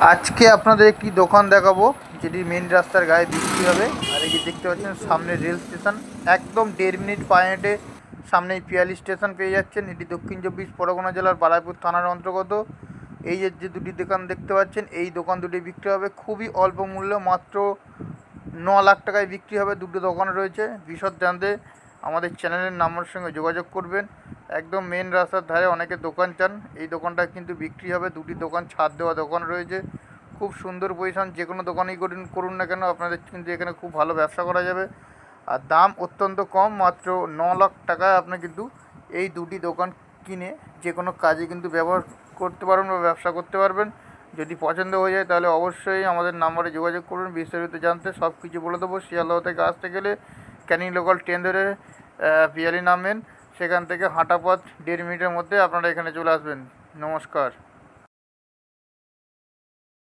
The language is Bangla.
আজকে আপনাদের একটি দোকান দেখাবো যেটি মেন রাস্তার গায়ে বিক্রি হবে। আর এই যে দেখতে পাচ্ছেন সামনে রেল স্টেশন, একদম 1.5 মিনিট পায়ে হেঁটে সামনেই পিয়ালি স্টেশন পেয়ে যাচ্ছেন। এটি দক্ষিণ চব্বিশ পরগনা জেলার বারাইপুর থানার অন্তর্গত। এই যে দুটি দোকান দেখতে পাচ্ছেন, এই দোকান দুটি বিক্রি হবে খুবই অল্প মূল্য, মাত্র 9 লাখ টাকায় বিক্রি হবে। দুটো দোকান রয়েছে। বিশদ জানতে আমাদের চ্যানেলের নাম্বারের সঙ্গে যোগাযোগ করবেন। একদম মেন রাস্তার ধারে অনেকে দোকান চান, এই দোকানটা কিন্তু বিক্রি হবে। দুটি দোকান ছাদ দেওয়া দোকান রয়েছে, খুব সুন্দর পজিশন। যে কোনো দোকানই করুন না কেন, আপনাদের কিন্তু এখানে খুব ভালো ব্যবসা করা যাবে। আর দাম অত্যন্ত কম, মাত্র 9 লাখ টাকায় আপনি কিন্তু এই দুটি দোকান কিনে যে কোনো কাজে কিন্তু ব্যবহার করতে পারবেন বা ব্যবসা করতে পারবেন। যদি পছন্দ হয়ে যায় তাহলে অবশ্যই আমাদের নাম্বারে যোগাযোগ করুন। বিস্তারিত জানতে সব কিছু বলে দেবো। শিয়ালদহ থেকে আসতে গেলে ক্যানিং লোকাল ট্রেন ধরে পিয়ালি নামবেন, সেখান থেকে হাঁটা পথ 1.5 মিনিটের মধ্যে আপনারা এখানে চলে আসবেন। নমস্কার।